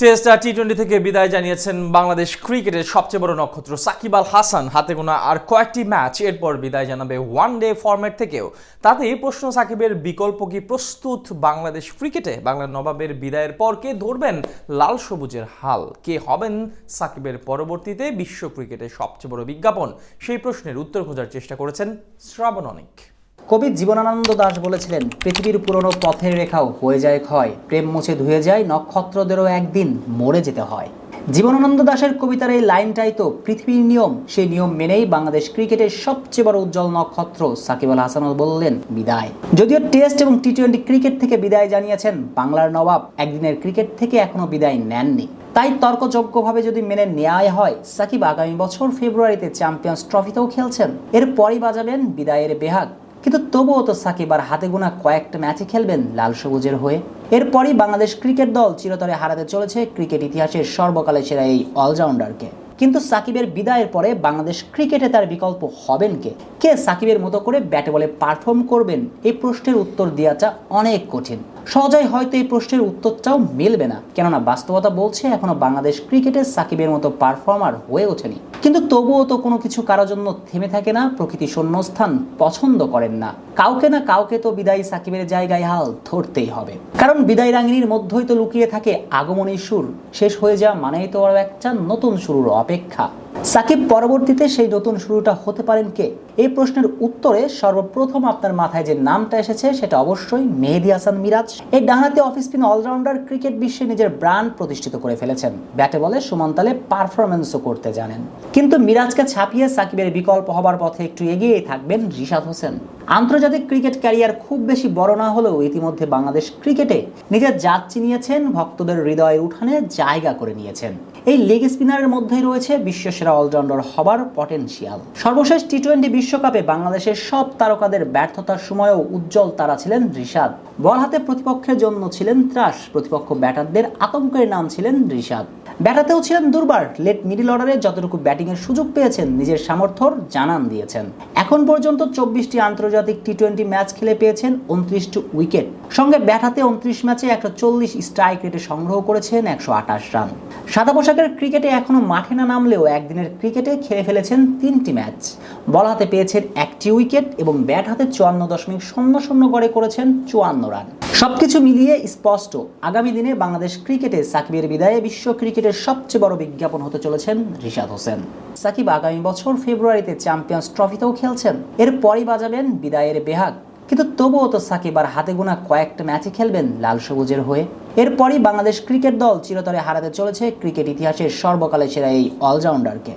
Test আর টি-20 থেকে বিদায় জানিয়েছেন বাংলাদেশ ক্রিকেটের সবচেয়ে বড় নক্ষত্র সাকিব আল হাসান। হাতে গোনা আর কয়েকটি ম্যাচ এরপর বিদায় জানাবে ওয়ানডে ফরম্যাট থেকেও। তাতেই প্রশ্ন, সাকিবের বিকল্প কি প্রস্তুত বাংলাদেশ ক্রিকেটে? বাংলার নবাবের বিদায়ের পর কে ধরবেন লাল সবুজের হাল? কে হবেন সাকিবের পরবর্তীতে বিশ্ব ক্রিকেটের সবচেয়ে বড় বিজ্ঞাপন? সেই প্রশ্নের উত্তর খোঁজার চেষ্টা করেছেন শ্রাবণ অনিক। কবি জীবনানন্দ দাশ বলেছিলেন, পৃথিবীর পুরনো পথের রেখাও হয়ে যায় ক্ষয়, প্রেম মুছে ধুয়ে যায়, নক্ষত্রদেরও একদিন মরে যেতে হয়। জীবনানন্দ দাশের কবিতার এই লাইনটাই তো পৃথিবীর নিয়ম। সেই নিয়ম মেনেই বাংলাদেশ ক্রিকেটের সবচেয়ে বড় উজ্জ্বল নক্ষত্র সাকিব আল হাসান বললেন বিদায়। যদিও টেস্ট এবং টি-20 ক্রিকেট থেকে বিদায় জানিয়েছেন, বাংলার নবাব একদিনের ক্রিকেট থেকে এখনো বিদায় নেননি। তাই তর্কযোগ্যভাবে যদি মেনে নেওয়াই হয়, সাকিব আগামী বছর ফেব্রুয়ারিতে চ্যাম্পিয়ন্স ট্রফিতেও খেলছেন, এরপরই বাজাবেন বিদায়ের বেহাগ। কিন্তু তবুও তো সাকিব আর হাতে গোনা কয়েকটা ম্যাচে খেলবেন লাল সবুজের হয়ে। এরপরই বাংলাদেশ ক্রিকেট দল চিরতরে হারাতে চলেছে ক্রিকেট ইতিহাসের সর্বকালের সেরা এই অলরাউন্ডারকে। কিন্তু সাকিবের বিদায়ের পরে বাংলাদেশ ক্রিকেটে তার বিকল্প হবেন কে? কে সাকিবের মতো করে ব্যাটে বলে পারফর্ম করবেন? এই প্রশ্নের উত্তর দেওয়াটা অনেক কঠিন। সহজেই হয়তো এই প্রশ্নের উত্তরটাও মিলবে না, কেননা বাস্তবতা বলছে এখনো বাংলাদেশ ক্রিকেটে সাকিবের মতো পারফর্মার হয়ে ওঠেনি। কিন্তু তবুও তো কোনো কিছু কারোর জন্য থেমে থাকে না। প্রকৃতি শূন্যস্থান পছন্দ করেন না। কাউকে না কাউকে তো বিদায়ী সাকিবের জায়গায় হাল ধরতেই হবে, কারণ বিদায় রাঙ্গিনীর মধ্যেই তো লুকিয়ে থাকে আগমনীর সুর। শেষ হয়ে যাওয়া মানেই তো আরো একটা নতুন শুরুর অপেক্ষা। সাকিব পরবর্তীতে সেই নতুন শুরুটা হতে পারেন কে? এই প্রশ্নের উত্তরে সর্বপ্রথম আপনার মাথায় যে নামটা এসেছে সেটা অবশ্যই মেহেদী হাসান মিরাজ। এই ডানহাতি অফ স্পিন অলরাউন্ডার ক্রিকেট বিশ্বে নিজের ব্র্যান্ড প্রতিষ্ঠিত করে ফেলেছেন। ব্যাটে বলে সমানতালে পারফরমেন্সও করতে জানেন। কিন্তু মিরাজকে ছাপিয়ে সাকিবের বিকল্প হবার পথে একটু এগিয়েই থাকবেন রিশাদ হোসেন। আন্তর্জাতিক ক্রিকেট ক্যারিয়ার খুব বেশি বড় না হলেও ইতিমধ্যে বাংলাদেশ ক্রিকেটে নিজের জাত চিনিয়েছেন, ভক্তদের হৃদয়ের উঠানে জায়গা করে নিয়েছেন। এই লেগ স্পিনারের মধ্যেই রয়েছে বিশ্বসেরা অলরাউন্ডার হবার পটেনশিয়াল। সর্বশেষ টি-20 বিশ্বকাপে বাংলাদেশের সব তারকাদের ব্যর্থতার সময়ও উজ্জ্বল তারা ছিলেন রিশাদ। বল হাতে প্রতিপক্ষের জন্য ছিলেন ত্রাস, প্রতিপক্ষ ব্যাটারদের আতঙ্কের নাম ছিলেন রিশাদ। ব্যাটাতেও ছিলেন দুর্বার। লেট মিডল অর্ডারে যতটুকু ব্যাটিংয়ের সুযোগ পেয়েছেন নিজের সামর্থ্যর জানান দিয়েছেন। এখন পর্যন্ত 24টি আন্তর্জাতিক টি-20 ম্যাচ খেলে পেয়েছেন 29টি উইকেট। সঙ্গে ব্যাটাতে 29 ম্যাচে 140 স্ট্রাইক রেটে সংগ্রহ করেছেন 128 রান। সাদা পোশাকের ক্রিকেটে এখনো মাঠে না নামলেও একদিনের ক্রিকেটে খেলে ফেলেছেন 3টি ম্যাচ। বল হাতে পেয়েছেন 1টি উইকেট এবং ব্যাট হাতে 54.00 করে করেছেন 54 রান। সবকিছু মিলিয়ে স্পষ্ট, আগামী দিনে বাংলাদেশ ক্রিকেটে সাকিবের বিদায়ে বিশ্ব ক্রিকেটের সবচেয়ে বড় বিজ্ঞাপন হতে চলেছেন রিশাদ হোসেন। সাকিব আগামী বছর ফেব্রুয়ারিতে চ্যাম্পিয়ন্স ট্রফিতেও খেলছেন, এরপরই বাজাবেন বিদায়ের বেহাগ। কিন্তু তবুও তো সাকিব আর হাতে গোনা কয়েকটা ম্যাচে খেলবেন লাল সবুজের হয়ে। এরপরই বাংলাদেশ ক্রিকেট দল চিরতরে হারাতে চলেছে ক্রিকেট ইতিহাসের সর্বকালের সেরা এই অলরাউন্ডারকে।